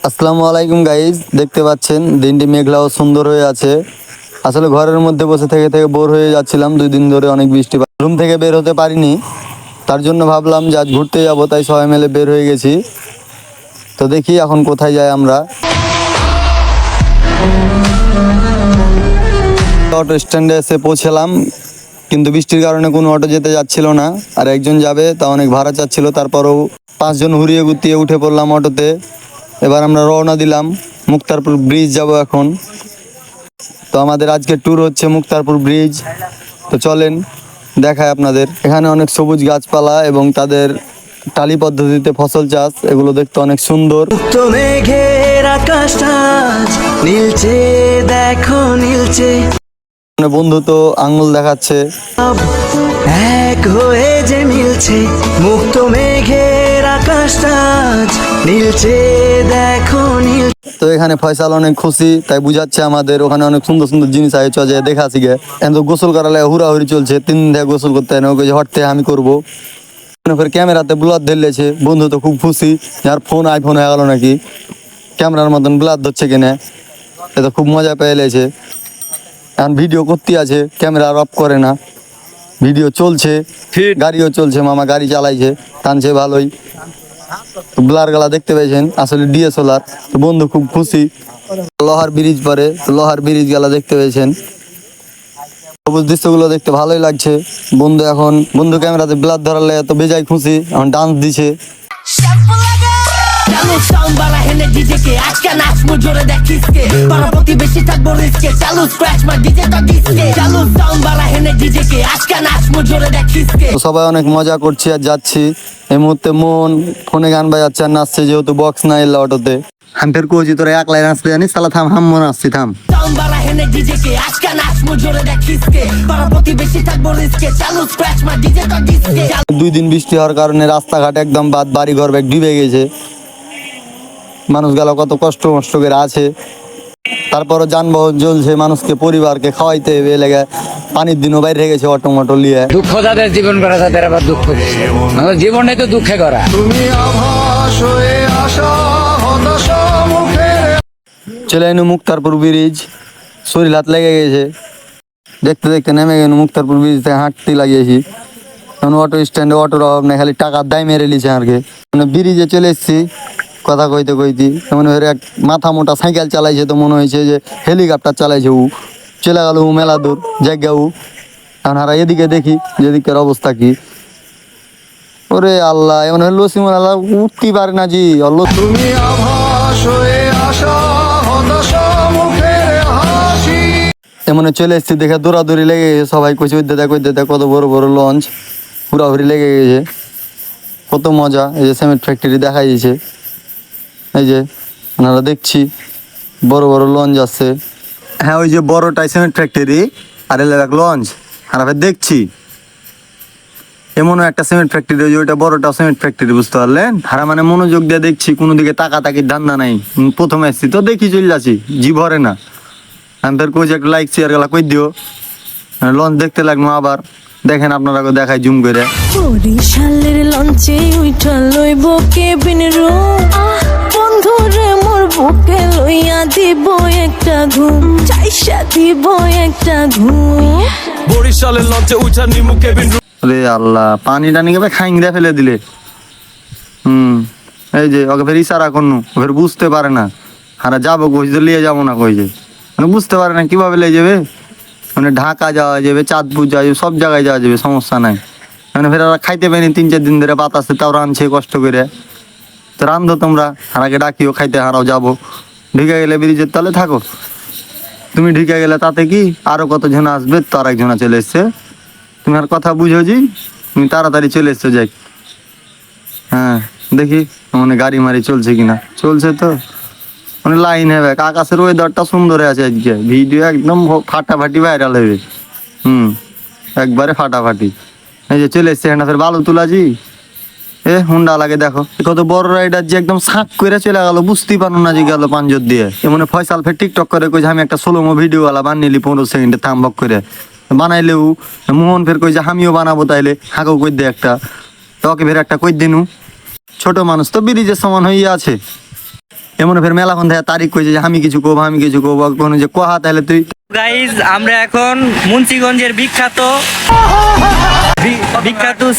আসসালামু আলাইকুম গাইজ, দেখতে পাচ্ছেন দিনটি মেঘলা ও সুন্দর হয়ে আছে। আসলে ঘরের মধ্যে বসে থেকে থেকে বোর হয়ে যাচ্ছিলাম, 2 দিন ধরে অনেক বৃষ্টি, রুম থেকে বের হতে পারিনি। তার জন্য ভাবলাম যে আজ ঘুরতে যাব, তাই সবাই মিলে বের হয়ে গেছি। তো দেখি এখন কোথায় যাই আমরা। অটো স্ট্যান্ডে এসে পৌঁছলাম, কিন্তু বৃষ্টির কারণে কোনো অটো যেতে যাচ্ছিল না। আর একজন যাবে, তা অনেক ভাড়া চাচ্ছিল, তারপরেও 5 জন হুড়িয়ে গুতিয়ে উঠে পড়লাম অটোতে। এবার আমরা রওনা দিলাম, মুক্তারপুর ব্রিজ যাব এখন। তো আমাদের আজকের ট্যুর হচ্ছে মুক্তারপুর ব্রিজ। তো চলেন দেখায় আপনাদের। এখানে অনেক সবুজ গাছপালা এবং তাদের টালি পদ্ধতিতে ফসল চাষ, এগুলো দেখতে অনেক সুন্দর। মেঘের আকাশটা নীলচে, দেখো নীলচে। বন্ধু তো আঙ্গুল দেখাচ্ছে, এক হয়ে যে মিলছে, মুক্ত মেঘের আকাশটা নীলচে, দেখো নীল। তো এখানে ফয়সাল অনেক খুশি, তাই বুঝাচ্ছে আমাদের ওখানে অনেক সুন্দর সুন্দর জিনিস আছে, চ যে দেখা আছে গে। এখন তো গোসল করালে হুড়াহুড়ি চলছে, 3 দিন থেকে গোসল করতে হয় না, ওকে হটতে আমি করবো। ফের ক্যামেরাতে ব্লার ধরলেছে, বন্ধু তো খুব খুশি, যার ফোন আইফোন হয়ে গেল নাকি, ক্যামেরার মতন ব্লার ধরছে কিনে। এ তো খুব মজা পেয়ে লেছে। এখন ভিডিও করতে আছে, ক্যামেরা আর অফ করে না, ভিডিও চলছে, গাড়িও চলছে, মামা গাড়ি চালাইছে, টানছে ভালোই। ব্লার গালা দেখতে পেয়েছেন, আসলে ডিএসএলআর। তো বন্ধু খুব খুশি। লোহার ব্রিজ পরে, লোহার ব্রিজ গালা দেখতে পেয়েছেন, সবুজ দৃশ্যগুলো দেখতে ভালোই লাগছে। বন্ধু ক্যামেরাতে ব্লার ধরালে তো বেজায় খুশি, এখন ডান্স দিছে। চালু সাউন্ড বাড়া হেনে ডিজে কে আজকে নাচমু জোরে দেখিস কে পারা প্রতিবেশী থাকবো রিস্কে চালু স্ক্র্যাচ মা ডিজে তো ডিসকে চালু সাউন্ড বাড়া হেনে ডিজে কে আজকে নাচমু জোরে দেখিস কে। সবাই অনেক মজা করছি আর যাচ্ছি। এই মুহূর্তে মন ফোনে গান বাজাচ্ছে আর নাচছে, যেহেতু বক্স নাই এলো অটোতে। আমি ফের কইছি তোরা একলাই নাচতে জানিস, তাহলে থাম, হাম মনে আসছি, থাম। সাউন্ড বাড়া হেনে ডিজে কে আজকে নাচমু জোরে দেখিস কে পারা প্রতিবেশী থাকবো রিস্কে চালু স্ক্র্যাচ মা ডিজে তো ডিসকে। 2 দিন বৃষ্টি হওয়ার কারণে রাস্তাঘাট একদম বাদ, বাড়ি ঘর ব্যাগ ডুবে গেছে। মানুষ গেল কত কষ্ট করে আছে, তারপরও যানবাহন চলছে, মানুষকে পরিবারকে খাওয়াইতে হবে, লেগে পানির দিনও বাইরে গেছে অটো মটো লিয়ে। দুঃখ যাদের জীবন করা তাদের আবার দুঃখ দিচ্ছে, জীবনটাই তো দুঃখে করা। চলে এনু মুক্তারপুর ব্রিজ, শরীর হাত লেগে গেছে, দেখতে দেখতে নেমে গেল মুক্তারপুর ব্রিজ থেকে, হাঁটতে লাগিয়েছি। এখন অটো স্ট্যান্ডে অটোর অভাব নেই, খালি টাকার দায় মেরে লিছে আর কি। মানে ব্রিজে চলে এসেছি, কথা কইতে এমন এক মাথা মোটা সাইকেল চালাইছে, তো মনে হয়েছে যে হেলিকপ্টার চালাইছে। চলে গেল মেলা দূর জায়গা। এখন হারা এদিকে দেখি যেদিকের অবস্থা কি। ওরে আল্লাহ, এমন হলো সিমন আল্লাহ উঠতে পারে না জি। এমন চলে এসছি, দেখে দৌড়াদৌড়ি লেগে গেছে, সবাই কইছে ওই দাদা কত বড় বড় লঞ্চ, হুড়াহুড়ি লেগে গেছে, কত মজা। এই যে সিমেন্ট ফ্যাক্টরি দেখা যাচ্ছে, এই যে আপনারা দেখছি বড় বড় লঞ্চ আছে। হ্যাঁ, ওই যে বড়টাই সিমেন্ট ফ্যাক্টরি, আর এলাকা এক লঞ্চ। আর আমি দেখছি এমনও একটা সিমেন্ট ফ্যাক্টরি, ওই যে ওইটা বড়টা সিমেন্ট ফ্যাক্টরি, বুঝতে পারলেন? হারা মানে মনোযোগ দিয়ে দেখছি, কোনো দিকে তাকাতাকির ধান্দা নাই। প্রথমে এসছি তো দেখি চলে যাচ্ছি, জি ভরে না। আমি তোর কইছি একটা লাইক শেয়ার গেলা কই দিও। লঞ্চ দেখতে লাগলো আবার, দেখেন আপনারা দেখাই জুম করে। বরিশালের লঞ্চে উইঠা লইব কেবিন রুম, বন্ধুরে মোর বুকে লইয়া দিব একটা ঘুম, চাইসা দিব একটা ঘুম। বরিশালের লঞ্চে উঠা নিমু কেবিন রুম। রে আল্লাহ, পানি টানি কে খাইংরা ফেলে দিলে। এই যে ওকে ফের ইশারা করনু, ফের বুঝতে পারে না। হারা যাবো কইছে, লিয়ে যাবো না কইছে, মানে বুঝতে পারে না কিভাবে লিয়ে যাবে। মানে ঢাকা যাওয়া যাবে, চাঁদপুর যাওয়া যাবে, সব জায়গায় যাওয়া যাবে, সমস্যা নাই। মানে ফের ওরা খাইতে পারেনি 3-4 দিন ধরে বাতাসে, তাও রাঁধছে কষ্ট করে। তো রান্ধো তোমরা, হারাকে ডাকিও খাইতে, হারাও যাবো। ঢুকে গেলে ব্রিজের তলে থাকো, তুমি ঢুকে গেলে তাতে কি, আরো কত জন আসবে, তো আর একজনা চলে এসছে। তুমি আর কথা বুঝো জি, তুমি তাড়াতাড়ি চলে এসছো যাই। হ্যাঁ দেখি মানে গাড়ি মারি চলছে কিনা, চলছে তো। মানে লাইন হবে, আকাশের ওয়েদারটা সুন্দর আছে আজকে, ভিডিও একদম ফাটাফাটি ভাইরাল হবে। একবারে ফাটাফাটি। এই যে চলে এসছে, ফের বালু তুলাজি। হুন্ডা লাগে দেখো, কত বড় রাইডার যে একদম শাঁক করে চলে গেল, বুঝতেই পারো না যে গেল পাঞ্জর দিয়ে। এমন ফয়সাল ফের টিকটক করে কইছে আমি একটা সোলোমো ভিডিও ওয়ালা বানিয়ে 15 সেকেন্ডে থামবক করে বানাইলেও। মোহন ফের কইছে আমিও বানাবো, তাইলে হাঁকেও কই দে একটা। তোকে ফের একটা কই দিনু, ছোট মানুষ তো ব্রিজের সমান হয়ে আছে। এমন ফের মেলাখন থেকে তারিখ কইছে যে আমি কিছু কব কোনো যে কহা তাহলে তুই গাইজ আমরা এখন মুন্সিগঞ্জের বিখ্যাত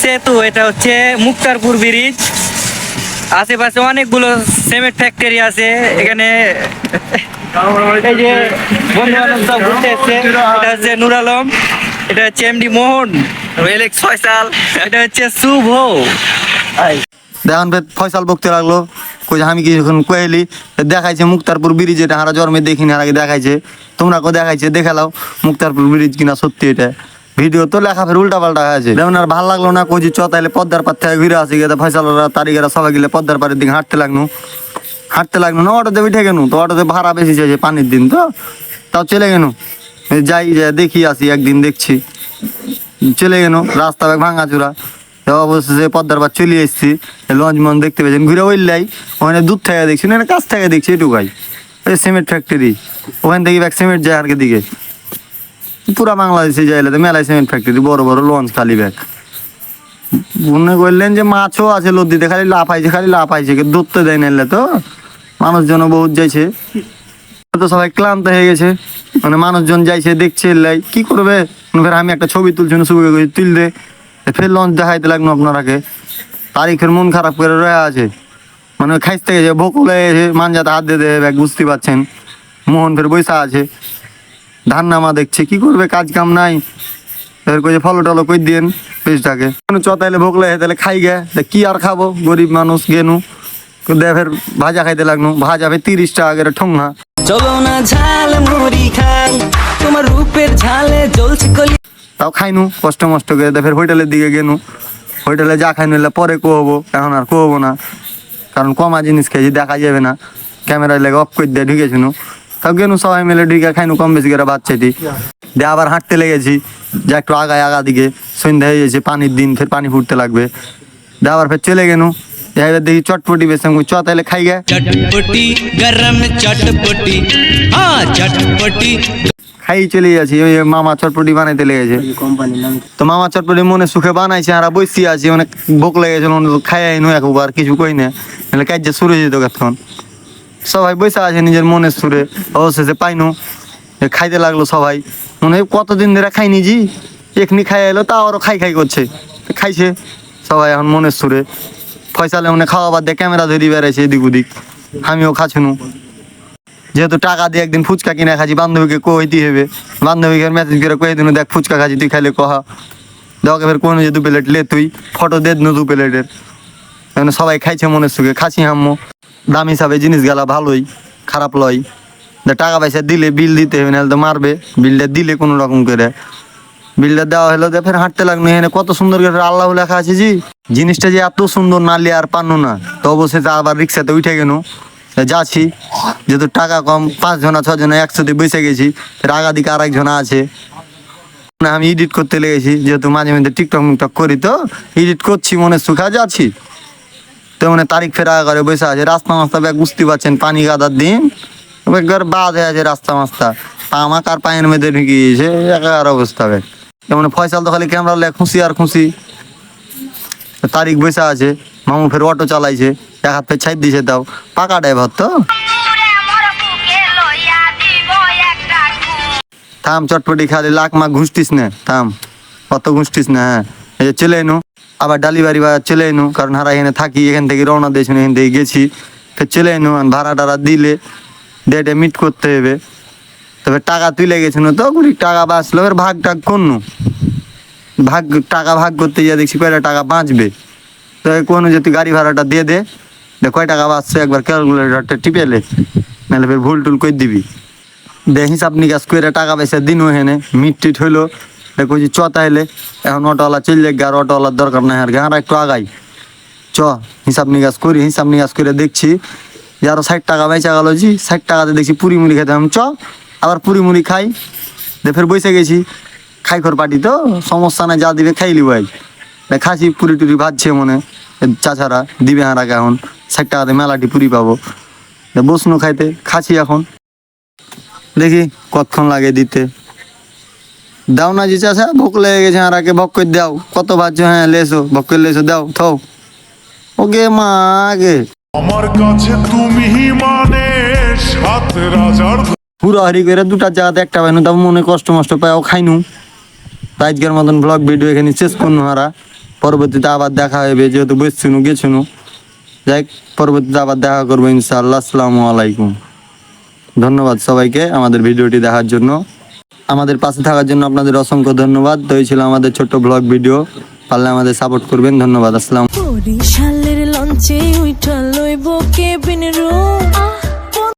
সেতু, এটা হচ্ছে মুক্তারপুর ব্রিজ। আশেপাশে অনেকগুলো সিমেন্ট ফ্যাক্টরি আছে এখানে। এই যে বন্ধু বান্ধব সব ঘুরতে এসছে। এটা হচ্ছে নুর আলম, এটা হচ্ছে এমডি মোহন, এলেক্স ফয়সাল, এটা হচ্ছে শুভ। দেখুন ফয়সাল বকতে লাগলো কই যে আমি কিছুক্ষণ কইলি দেখাইছে মুক্তারপুর ব্রিজ, এটা হারা জন্মে দেখিনি, আর আগে দেখাইছে তোমরা কো দেখাইছে দেখালাও মুক্তারপুর ব্রিজ কিনা সত্যি এটা। ভিডিও তো লেখা ফের উল্টা পাল্টা আছে। যেমন আর ভালো লাগলো না কই যে চ তাইলে পদ্মার পার থেকে ঘুরে আসি গেছে। ফয়সালরা তারিখেরা সবাই গেলে পদ্মার পাড়ের দিকে হাঁটতে লাগলো না অটোতে উঠে গেল। তো অটোতে ভাড়া বেশি চাইছে পানির দিন তো, তাও চলে গেল। যাই দেখি আসি, একদিন দেখছি চলে গেল। রাস্তা ভাঙাচুরা, অবশেষে পদ্মার পার চলে এসেছি। লঞ্চ মঞ্চ দেখতে পেয়েছেন ঘুরে ওইলাই, ওখানে দূর থেকে দেখছি না কাছ থেকে দেখছি এটুকাই। ওই সিমেন্ট ফ্যাক্টরি, ওখান থেকে ব্যাগ সিমেন্ট যায় আর দিকে পুরা বাংলাদেশে যাইলে তো মেলায় সিমেন্ট ফ্যাক্টরি, বড় বড় লঞ্চ খালি ব্যাগ। মনে করলেন যে মাছও আছে লদ্দিতে, খালি লাফাইছে ধরতে দেয় না। তো মানুষজন বহুত যাইছে, তো সবাই ক্লান্ত হয়ে গেছে, মানে মানুষজন যাইছে দেখছে লাই কি করবে। ফের আমি একটা ছবি তুলছি, ছবি তুল দে, ফের লঞ্চ দেখাইতে লাগলো আপনারাকে। তারিখের মন খারাপ করে রয়ে আছে, মানে খাইতে গেছে ভোক লেগেছে, মানজাতে হাত দিয়ে দেবে ব্যাগ, বুঝতে পারছেন। মোহন ফের বৈশা আছে, ধান নামা দেখছে, কি করবে কাজ কাম নাই। এর কই ফলো টলো কই দিন পেজটাকে চতাইলে ভোক লেগে তাহলে খাই গে, কি আর খাবো গরিব মানুষ গেনু। ফের ভাজা খাইতে লাগলো, ভাজা ফের 30 টাকা করে ঠোঙা। চলো না ঝাল মুড়ি খাই, তোমার রূপের ঝালে জ্বলছে কলি। তাও খাইনু কষ্ট মষ্ট করে, ফের হোটেলের দিকে গেনু। হোটেলে যা খাইনু এলে পরে কোহবো, এখন আর কোহবো না, কারণ কমা জিনিস খেয়েছি দেখা যাবে না। ক্যামেরায় লেগে অফ করে দিয়ে ঢুকেছিনু, তাও গেনু সবাই মিলে ঢুকে খাইনু কম বেশি করে বাচ্চাটি দিয়ে। আবার হাঁটতে লেগেছি যে একটু আগা দিকে, সন্ধ্যা হয়ে গেছে, পানির দিন, ফের পানি ফুটতে লাগবে। দিয়ে আবার ফের চলে গেনু, এবার দেখি চটপটি বেশ চ তাহলে খাই গে। চটপটি গরম চটপটি, হ্যাঁ চটপটি। খাই চলে যাচ্ছি, ওই মামা চটপটি বানাইতে লেগেছে। তো মামা চটপটি মনে সুখে বানাইছে, আর বসি আছি, অনেক ভোক লেগেছে, খাই আইনু একবার কিছু কই না, কাজ যে শুরু হয়ে যেত কতক্ষণ। সবাই বসে আছে নিজের মনের সুরে, অবশেষে পাইনু, খাইতে লাগলো সবাই। মনে হয় কতদিন ধরে খাইনি জি, এখনি খাই এলো, তাও আরো খাই করছে, খাইছে সবাই এখন মনের সুরে। ফয়সালে মনে খাওয়া বাদ দিয়ে ক্যামেরা ধরি বেড়াইছে এদিক ওদিক, আমিও খাচ্ছুনু। যেহেতু টাকা দিয়ে একদিন ফুচকা কিনে খাচ্ছি, বান্ধবীকে কইতে হবে, বান্ধবীকে মেসেজ করে কয়ে দিন দেখ ফুচকা খাচ্ছি, তুই খাইলে কহা দেওয়াকে ফের কোনো যে 2 প্লেট লে, তুই ফটো দে 2 প্লেটের। মানে সবাই খাইছে মনের সুখে, খাচ্ছি হাম্মো। দাম হিসাবে জিনিস গেলা ভালোই, খারাপ লয়। টাকা পয়সা দিলে বিল দিতে হবে, নাহলে তো মারবে। বিলটা দিলে কোনো রকম করে, বিলটা দেওয়া হলো, ফের হাঁটতে লাগলো। এখানে কত সুন্দর করে আল্লাহ লেখা আছে জি, জিনিসটা যে এত সুন্দর না লিয়ে আর পানো না। তো অবশেষে আবার রিক্সাতে উঠে গেল, যাচ্ছি। যেহেতু টাকা কম, 5 জনা 6 জনা একসাথে বসে গেছি, ফের আগা দিকে আর একজনা আছে। আমি এডিট করতে লেগেছি, যেহেতু মাঝে মধ্যে টিকটক করি, তো এডিট করছি, মনে সুখা যাচ্ছি। তো মানে তারিখ ফের আগা করে বসে আছে। রাস্তা মাস্তা ব্যাগ বুঝতে পারছেন, পানি গাদার দিন একবার বাদ হয়ে আছে রাস্তা মাস্তা, আমার কার পায়ের মেয়েদের ঢুকে গিয়েছে, একার অবস্থা ব্যাগ। যেমন ফয়সাল তো খালি ক্যামেরা লে খুশি আর খুশি। তারিখ বসে আছে, মামু ফের অটো চালাইছে, এক হাত ফের ছাই দিয়েছে, তাও পাকা ড্রাইভার তো। থাম চটপটি খালি লাখ মাখ ঘুষতিস না, থাম অত ঘুষতিস না। হ্যাঁ এই যে চলে এনু, আবার ডালিবাড়ি বাজার চলে এনু, কারণ হারা এখানে থাকি, এখান থেকে রওনা দিয়েছি, এখান থেকে গেছি, ফের চলে এনু। ভাড়া টাড়া দিলে ডেটে মিট করতে হবে। তবে টাকা তুলে গেছিল, তো টাকা বাঁচলো, এবার ভাগ টাগ করনু, টাকা ভাগ করতে গিয়ে দেখছি কয়টা টাকা বাঁচবে। তো কোনো যদি গাড়ি ভাড়াটা দিয়ে দে, কয় টাকা বাঁচছে একবার ক্যালকুলেটারটা টিপেলে, নাহলে ফের ভুল টুল করে দিবি। হিসাব নিকাশ করে টাকা পয়সা দিন ওখানে মিট টিট হইলো। কইছি চ তাইলে, এখন অটোওয়ালা চল যাক, আর অটোওয়ালার দরকার নাই, আর আর একটু আগাই চ হিসাব নিকাশ করি। হিসাব নিকাশ করে দেখছি যে আরো 60 টাকা বেঁচে গেল জি। 60 টাকাতে দেখছি পুরি মুড়ি খেতে, আমি চ আবার পুরি মুড়ি খাই। ফের বসে গেছি, খাই খোর পাটি তো সমস্যা নাই, যা দিবে খাইলি ভাই। খাসি পুরি টুরি ভাজছে মনে চাচারা, দিবে হারাকে এখন 60 টাকাতে মেলাটি পুরি পাবো। বসনু খাইতে, খাচ্ছি এখন, দেখি কতক্ষণ লাগে দিতে। দাও না জি চাষা, ভোক লেগে গেছে, হারাকে ভক করে দাও। কত ভাজছো? হ্যাঁ লেসো, ভক করে লেসো, দাও থো। ওকে মা আগে আমার কাছে তুমি মানে সাত রাজার পুরো হারি করে দুটা জায়গাতে একটা পাইনু, তাও মনে কষ্ট মষ্ট পাইও খাইনু। তাই আজকের মতন ব্লগ ভিডিও এখানে শেষ করনু হারা। পরবর্তীতে আবার দেখা হবে, যেহেতু বসছিনু গেছিনু। যাই পরবর্তীতে আবার দেখা করবো ইনশাআল্লাহ। আসসালামু আলাইকুম। ধন্যবাদ সবাইকে আমাদের ভিডিওটি দেখার জন্য, আমাদের পাশে থাকার জন্য আপনাদের অসংখ্য ধন্যবাদ। তো এই ছিল আমাদের ছোট্ট ব্লগ ভিডিও, পারলে আমাদের সাপোর্ট করবেন। ধন্যবাদ। আসসালাম। বরিশালের লঞ্চে উইঠা লইব কেবিন রুম